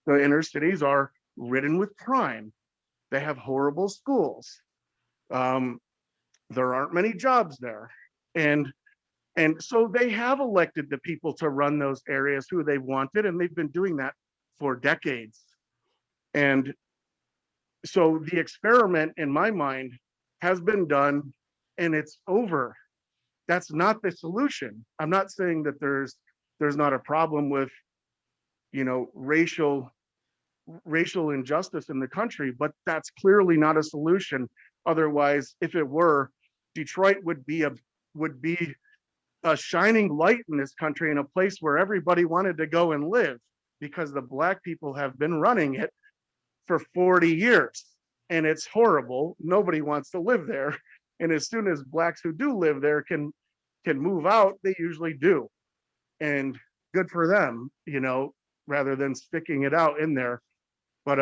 The inner cities are ridden with crime. They have horrible schools. There aren't many jobs there. And so they have elected the people to run those areas who they wanted, and they've been doing that for decades. And so the experiment, in my mind, has been done and it's over. That's not the solution. I'm not saying that there's not a problem with, racial injustice in the country, but that's clearly not a solution. Otherwise, if it were, Detroit would be a shining light in this country, in a place where everybody wanted to go and live, because the Black people have been running it for 40 years. And it's horrible. Nobody wants to live there. And as soon as Blacks who do live there can move out, they usually do. And good for them, rather than sticking it out in there. But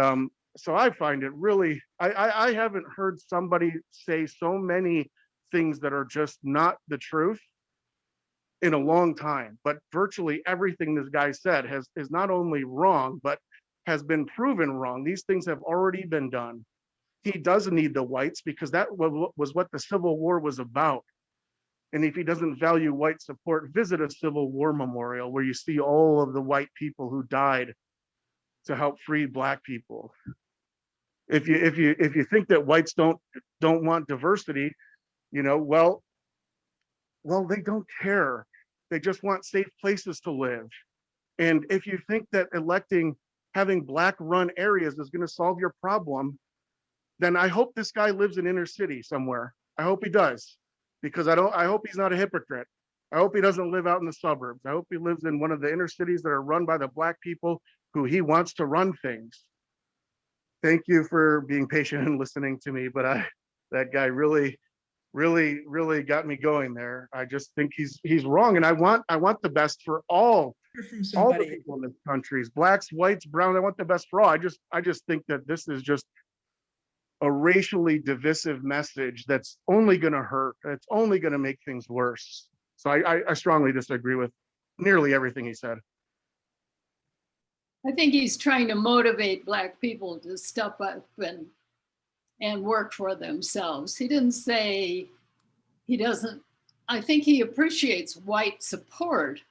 so I find it really, I haven't heard somebody say so many things that are just not the truth in a long time. But virtually everything this guy said is not only wrong, but has been proven wrong. These things have already been done. He does need the whites, because that was what the Civil War was about. And if he doesn't value white support, visit a Civil War memorial where you see all of the white people who died to help free Black people. If you think that whites don't want diversity, well, they don't care. They just want safe places to live. And if you think that having Black run areas is going to solve your problem, then I hope this guy lives in inner city somewhere. I hope he does, because I hope he's not a hypocrite. I hope he doesn't live out in the suburbs. I hope he lives in one of the inner cities that are run by the Black people who he wants to run things. Thank you for being patient and listening to me, but that guy really got me going there. I just think he's wrong, and I want the best for all the people in this country, Blacks, whites, brown. I want the best for all. I just think that this is just a racially divisive message that's only going to hurt. It's only going to make things worse. So I strongly disagree with nearly everything he said. I think he's trying to motivate Black people to step up and work for themselves. He didn't say he doesn't. I think he appreciates white support,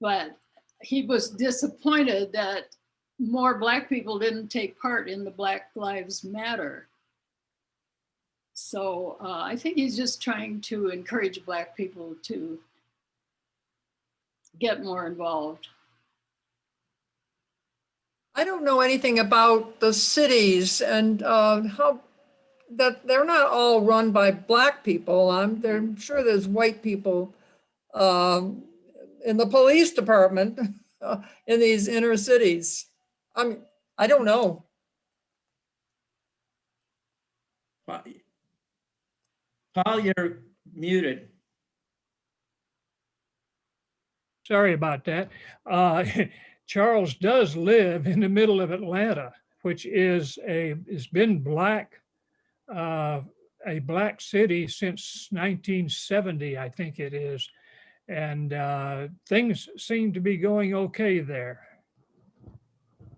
but he was disappointed that more Black people didn't take part in the Black Lives Matter. So I think he's just trying to encourage Black people to get more involved. I don't know anything about the cities and how that they're not all run by Black people. I'm sure there's white people in the police department in these inner cities. I don't know. Paul, you're muted. Sorry about that. Charles does live in the middle of Atlanta, which has been Black, a Black city since 1970, I think it is. And things seem to be going okay there.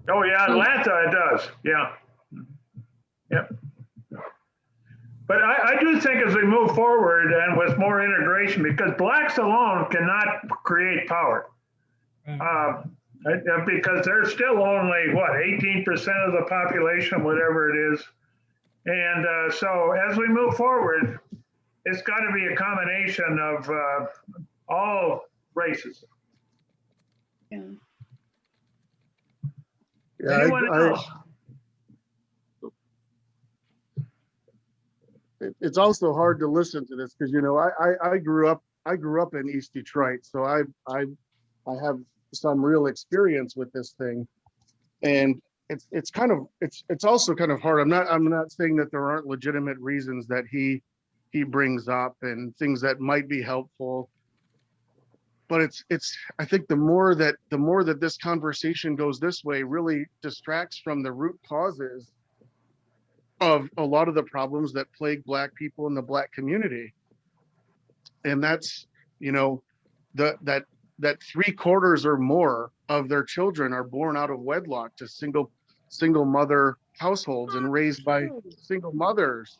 Oh yeah, Atlanta, it does. Yeah. Yep. But I do think as we move forward and with more integration, because Blacks alone cannot create power. Because they're still only, 18% of the population, whatever it is. And so as we move forward, it's got to be a combination of all races. Yeah. Anyone else? It's also hard to listen to this because I grew up in East Detroit, so I have some real experience with this thing, and it's also kind of hard. I'm not saying that there aren't legitimate reasons that he brings up and things that might be helpful, but it's I think the more that this conversation goes this way really distracts from the root causes of a lot of the problems that plague Black people in the Black community. And that's, you know, that 3/4 or more of their children are born out of wedlock to single mother households and raised by single mothers.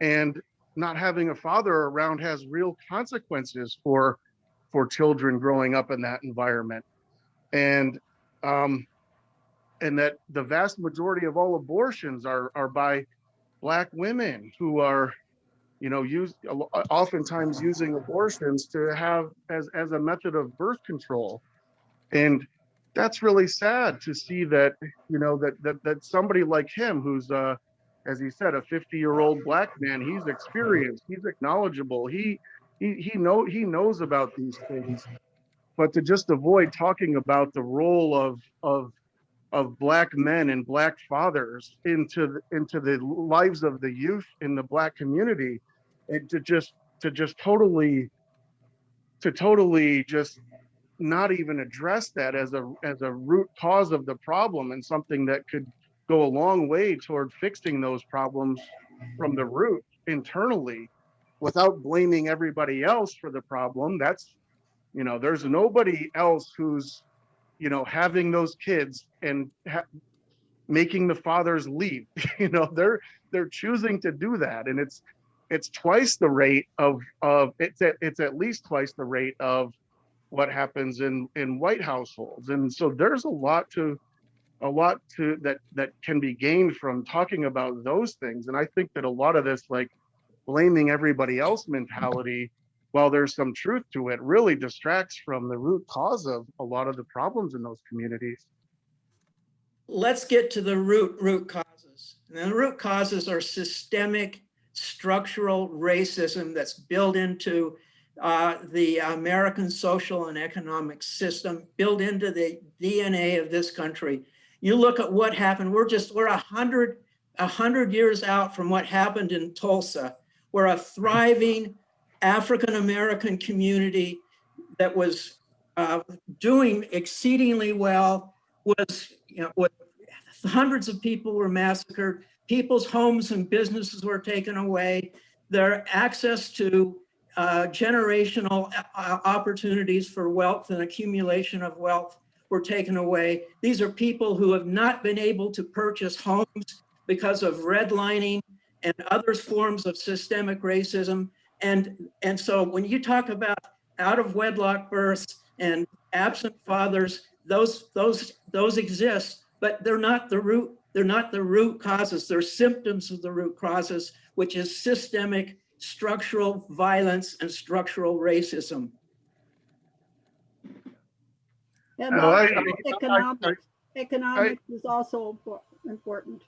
And not having a father around has real consequences for children growing up in that environment. And and that the vast majority of all abortions are by Black women who are, you know, oftentimes using abortions to have as a method of birth control. And that's really sad to see that, you know, that somebody like him, who's as he said, a 50-year-old Black man, he's experienced, he's knowledgeable, he knows about these things. But to just avoid talking about the role of Black men and Black fathers into the lives of the youth in the Black community, and to just totally just not even address that as a root cause of the problem, and something that could go a long way toward fixing those problems from the root internally without blaming everybody else for the problem. That's, you know, there's nobody else who's, you know, having those kids and making the fathers leave. You know, they're choosing to do that, and it's twice the rate of it's at least twice the rate of what happens in white households. And so there's a lot to that can be gained from talking about those things. And I think that a lot of this, like, blaming everybody else mentality, while there's some truth to it, really distracts from the root cause of a lot of the problems in those communities. Let's get to the root causes. And the root causes are systemic structural racism that's built into the American social and economic system, built into the DNA of this country. You look at what happened. We're 100 years out from what happened in Tulsa, where a thriving African American community that was doing exceedingly well was, you know, hundreds of people were massacred. People's homes and businesses were taken away. Their access to generational opportunities for wealth and accumulation of wealth were taken away. These are people who have not been able to purchase homes because of redlining and other forms of systemic racism. And so when you talk about out of wedlock births and absent fathers, those exist, but they're not the root. They're not the root causes. They're symptoms of the root causes, which is systemic structural violence and structural racism. And economics is also important.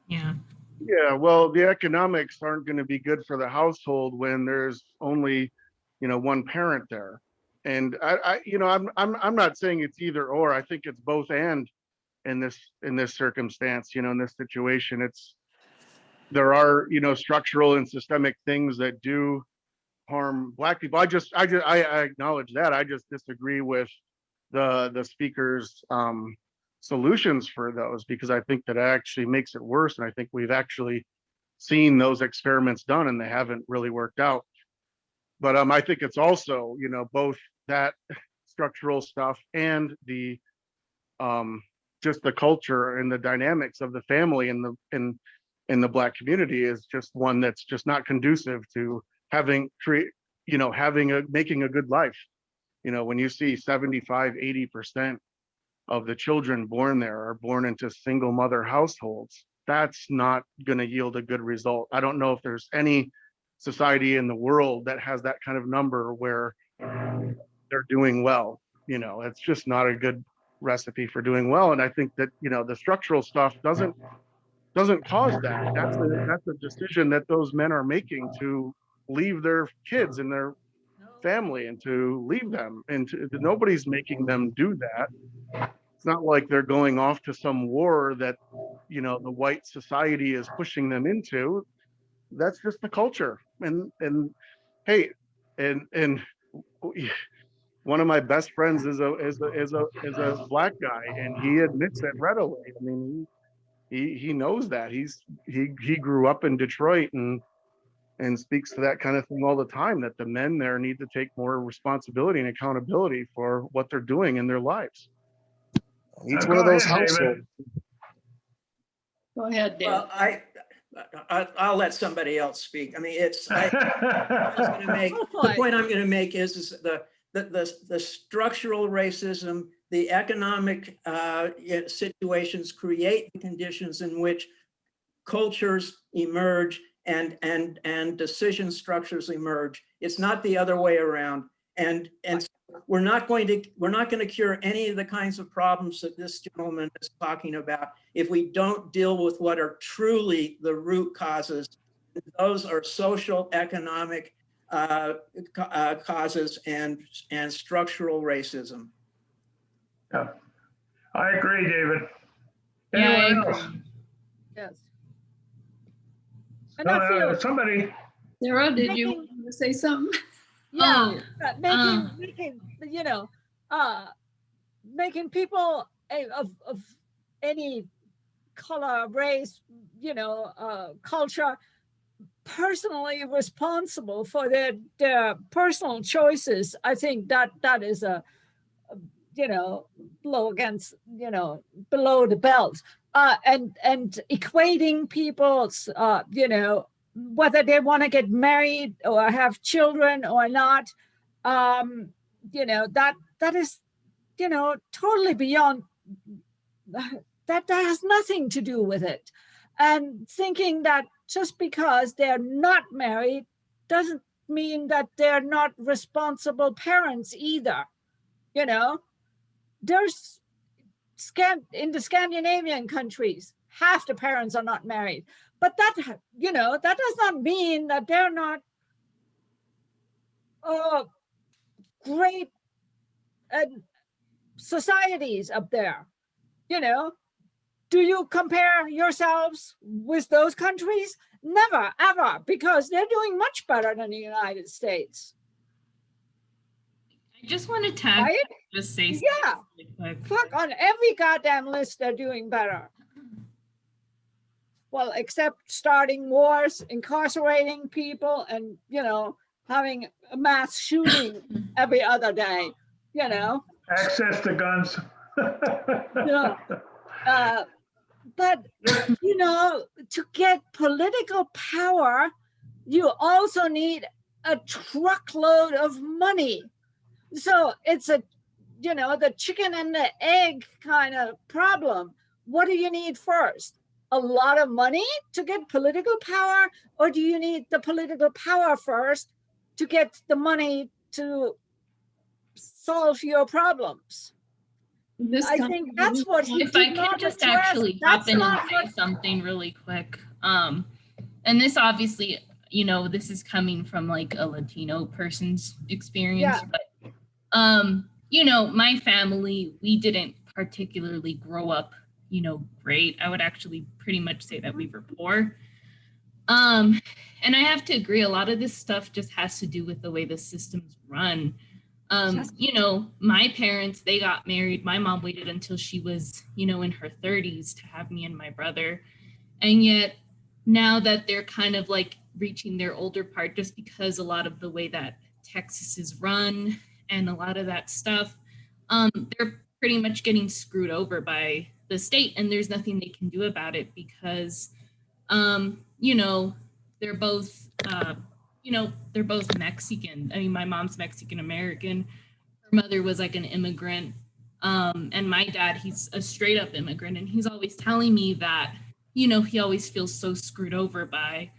Yeah. Yeah, well, the economics aren't going to be good for the household when there's only, you know, one parent there. And I'm not saying it's either or. I think it's both and in this circumstance, you know, in this situation. There are, you know, structural and systemic things that do harm Black people. I acknowledge that. I just disagree with the speaker's solutions for those, because I think that actually makes it worse. And I think we've actually seen those experiments done and they haven't really worked out. But I think it's also, you know, both that structural stuff and the just the culture and the dynamics of the family in the Black community is just one that's just not conducive to making a good life. You know, when you see 75-80% of the children born there are born into single mother households, that's not going to yield a good result. I don't know if there's any society in the world that has that kind of number where they're doing well. You know, it's just not a good recipe for doing well. And I think that, you know, the structural stuff doesn't cause that. That's a decision that those men are making to leave their kids and their family and to leave them, and nobody's making them do that. It's not like they're going off to some war that, you know, the white society is pushing them into. That's just the culture. And hey, and one of my best friends is a black guy, and he admits it readily. I mean, he knows that. He grew up in Detroit and speaks to that kind of thing all the time, that the men there need to take more responsibility and accountability for what they're doing in their lives. Each one Go of those ahead, David. households. Go ahead, Dan. Well, I'll let somebody else speak. I mean, I was going to make, the point I'm going to make is the structural racism, the economic situations create the conditions in which cultures emerge and decision structures emerge. It's not the other way around. And we're not going to cure any of the kinds of problems that this gentleman is talking about if we don't deal with what are truly the root causes. Those are social, economic causes and structural racism. Yeah, I agree, David. Yeah, I Anyone agree. else? Yes. And I feel, Somebody. Sarah, did you want to say something? yeah, making you know, making people of any color, race, you know, culture, personally responsible for their personal choices. I think that is a you know, blow against, you know, below the belt, and equating people's, you know, whether they want to get married or have children or not, you know, that is, you know, totally beyond, that has nothing to do with it. And thinking that just because they're not married doesn't mean that they're not responsible parents either, you know. There's in the Scandinavian countries, half the parents are not married, but that, you know, that does not mean that they're not great societies up there. You know, do you compare yourselves with those countries? Never, ever, because they're doing much better than the United States. I just want to tag, right? just say yeah. Really fuck, on every goddamn list, they're doing better. Well, except starting wars, incarcerating people, and, you know, having a mass shooting every other day, you know. Access to guns. Yeah. But, you know, to get political power, you also need a truckload of money. So it's a, you know, the chicken and the egg kind of problem. What do you need first? A lot of money to get political power, or do you need the political power first to get the money to solve your problems? I think that's what he if I did can not just address. actually hop in and say something really quick. And this obviously, you know, this is coming from like a Latino person's experience, but you know, my family, we didn't particularly grow up, you know, great. I would actually pretty much say that we were poor. And I have to agree, a lot of this stuff just has to do with the way the system's run. You know, my parents, they got married. My mom waited until she was, you know, in her 30s to have me and my brother. And yet now that they're kind of like reaching their older part, just because a lot of the way that Texas is run and a lot of that stuff, they're pretty much getting screwed over by the state, and there's nothing they can do about it because, you know, they're both, you know, they're both Mexican. I mean, my mom's Mexican American. Her mother was like an immigrant. And my dad, he's a straight up immigrant. And he's always telling me that, you know, he always feels so screwed over by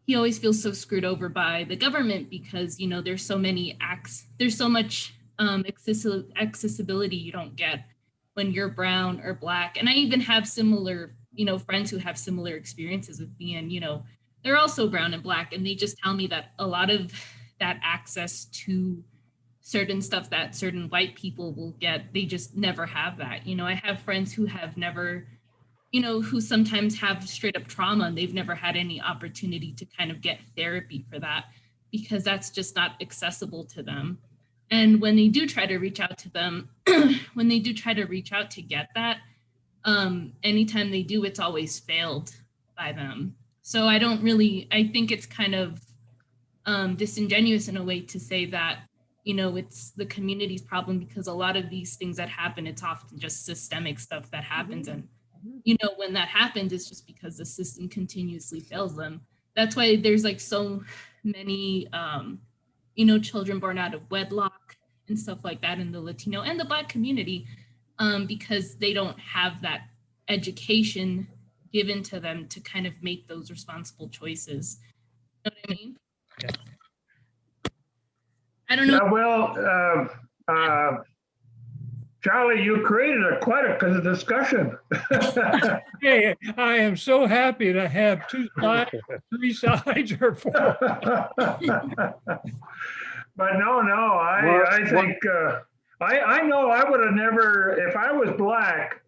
the government because, you know, there's so many acts, there's so much accessibility you don't get when you're brown or black. And I even have similar, you know, friends who have similar experiences with me, and, you know, they're also brown and black, and they just tell me that a lot of that access to certain stuff that certain white people will get, they just never have that. You know, I have friends who have never, you know, who sometimes have straight up trauma, and they've never had any opportunity to kind of get therapy for that because that's just not accessible to them. And when they do try to reach out to them, when they do try to reach out to get that, anytime they do, it's always failed by them. So I think it's kind of disingenuous in a way to say that, it's the community's problem, because a lot of these things that happen, it's often just systemic stuff that happens. And, when that happens, it's just because the system continuously fails them. That's why there's like so many, children born out of wedlock and stuff like that in the Latino and the Black community, because they don't have that education given to them to kind of make those responsible choices. You know what I mean? Yeah. I don't know. Yeah, well, Charlie, you created quite a discussion. Hey, I am so happy to have 2 sides, 3 sides, or 4. But no, I think, I know I would have never, if I was Black,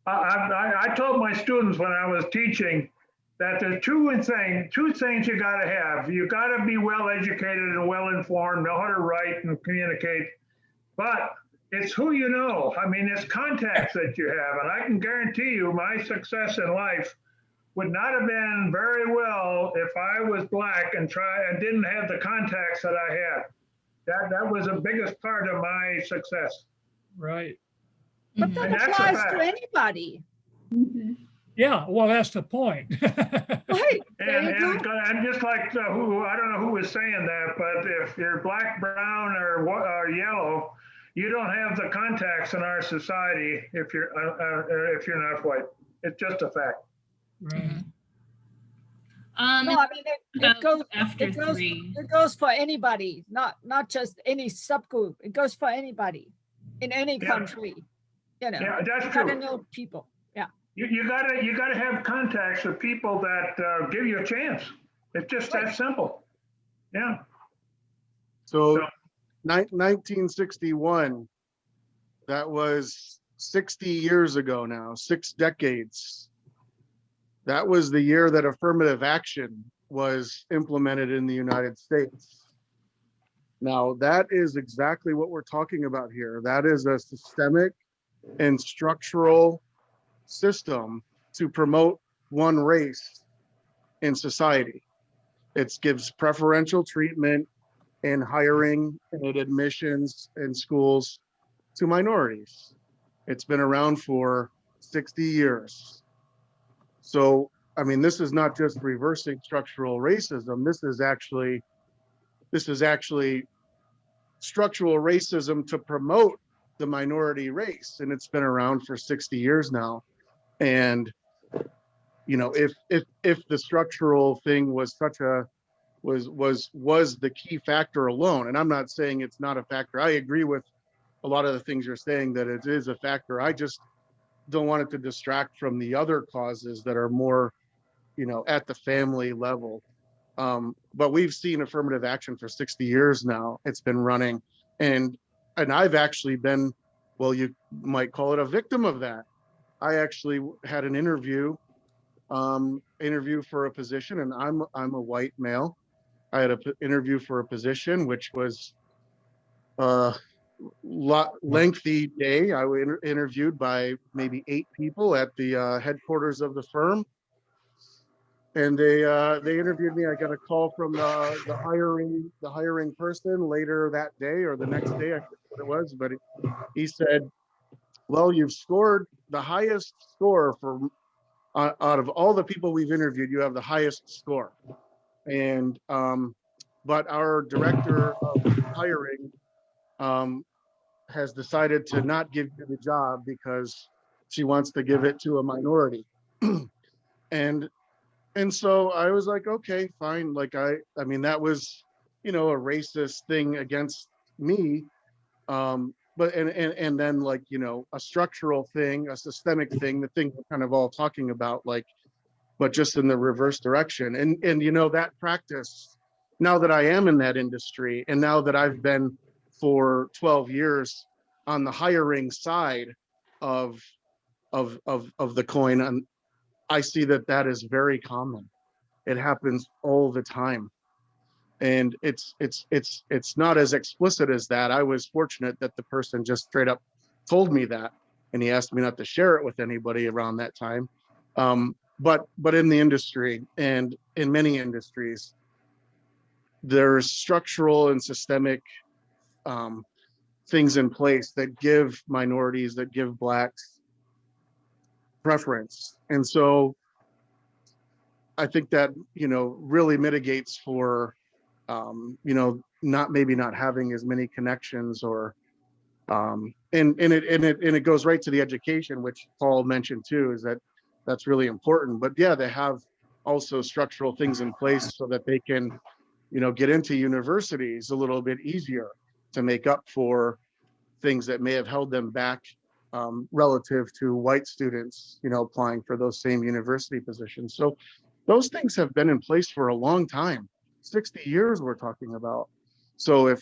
I told my students when I was teaching that there's two things you got to have. You got to be well educated and well informed, know how to write and communicate, but it's who you know. I mean, it's contacts that you have, and I can guarantee you my success in life would not have been very well if I was Black and didn't have the contacts that I had. That was the biggest part of my success. Right. But that applies to anybody. Yeah, well, that's the point. Right. And just like I don't know who was saying that, but if you're Black, brown, or yellow, you don't have the contacts in our society if you're not white. It's just a fact. Right. No, I mean it goes after it goes, 3. It goes for anybody, not just any subgroup. It goes for anybody in any country. Yeah, that's you true. gotta know people. Yeah. You gotta have contacts with people that give you a chance. It's just that simple. Yeah. So 1961, that was 60 years ago now, 6 decades. That was the year that affirmative action was implemented in the United States. Now, that is exactly what we're talking about here. That is a systemic and structural system to promote one race in society. It gives preferential treatment in hiring and admissions in schools to minorities. It's been around for 60 years. So, I mean, this is not just reversing structural racism. This is actually structural racism to promote the minority race, and it's been around for 60 years now. And if the structural thing was was the key factor alone, and I'm not saying it's not a factor. I agree with a lot of the things you're saying that it is a factor. I just don't want it to distract from the other causes that are more, at the family level. But we've seen affirmative action for 60 years now. It's been running, and I've actually been, well, you might call it a victim of that. I actually had an interview for a position, and I'm a white male. I had an interview for a position, which was a lengthy day. I was interviewed by maybe 8 people at the headquarters of the firm, and they interviewed me. I got a call from the hiring person later that day or the next day. I forget what it was, but he said, "Well, you've scored the highest score for out of all the people we've interviewed. You have the highest score, and but our director of hiring has decided to not give you the job because she wants to give it to a minority." And so I was like, okay, fine. Like I mean, that was, a racist thing against me. But and then like, a structural thing, a systemic thing, the thing we're kind of all talking about, like, but just in the reverse direction. And that practice, now that I am in that industry, and now that I've been for 12 years on the hiring side of the coin, and I see that is very common. It happens all the time. And it's not as explicit as that. I was fortunate that the person just straight up told me that, and he asked me not to share it with anybody around that time. But in the industry and in many industries, there's structural and systemic things in place that give minorities, that give Blacks preference. And so I think that, really mitigates for, not having as many connections, or and it goes right to the education, which Paul mentioned too, is that's really important. But yeah, they have also structural things in place so that they can, get into universities a little bit easier to make up for things that may have held them back relative to white students, applying for those same university positions. So those things have been in place for a long time, 60 years we're talking about. So if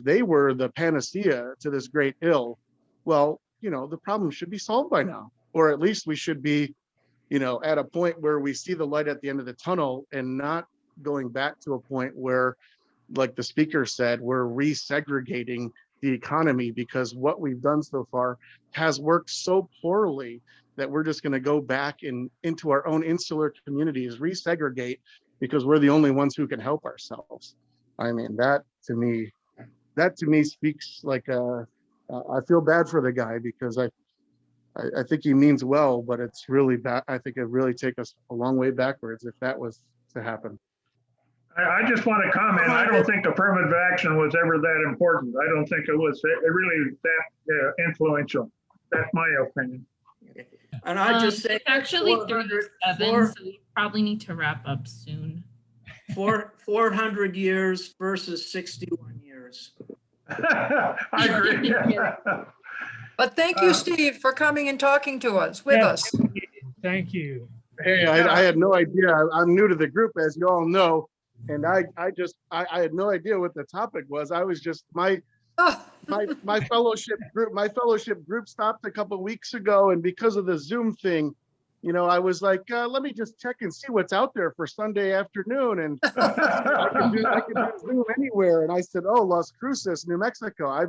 they were the panacea to this great ill, well, the problem should be solved by now, or at least we should be, at a point where we see the light at the end of the tunnel, and not going back to a point where, like the speaker said, we're resegregating the economy, because what we've done so far has worked so poorly that we're just going to go back into our own insular communities, resegregate, because we're the only ones who can help ourselves. I mean, that to me speaks like I feel bad for the guy, because I think he means well, but it's really bad. I think it really take us a long way backwards if that was to happen. I just want to comment. I don't think affirmative action was ever that important. I don't think it was really that influential. That's my opinion. And I just say it's actually 37, so we probably need to wrap up soon. 400 years versus 61 years. I agree. But thank you, Steve, for coming and talking to us with us. Thank you. Hey, I had no idea. I'm new to the group, as you all know, and I had no idea what the topic was. I was just my fellowship group stopped a couple of weeks ago, and because of the Zoom thing, I was like, let me just check and see what's out there for Sunday afternoon, and I can do Zoom anywhere. And I said, oh, Las Cruces, New Mexico. I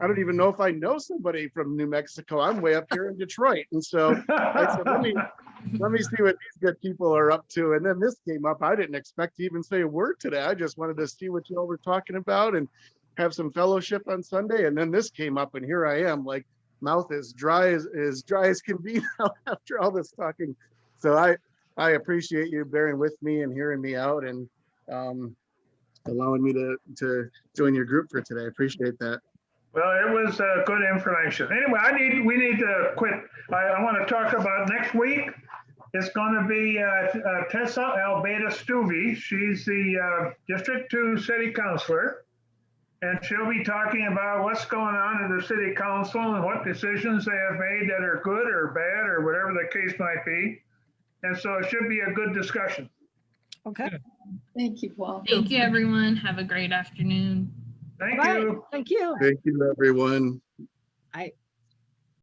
don't even know if I know somebody from New Mexico. I'm way up here in Detroit. And so I said, let me see what these good people are up to. And then this came up. I didn't expect to even say a word today. I just wanted to see what you all were talking about and have some fellowship on Sunday. And then this came up, and here I am, like, mouth as dry as can be now after all this talking. So I appreciate you bearing with me and hearing me out, and allowing me to join your group for today. I appreciate that. Well, it was good information. Anyway, we need to quit. I want to talk about next week. It's going to be Tessa Albeda Stuvey. She's the District 2 City Councilor, and she'll be talking about what's going on in the City Council and what decisions they have made that are good or bad or whatever the case might be. And so it should be a good discussion. Okay. Thank you, Paul. Thank you, everyone. Have a great afternoon. Thank you. Thank you. Thank you, everyone. I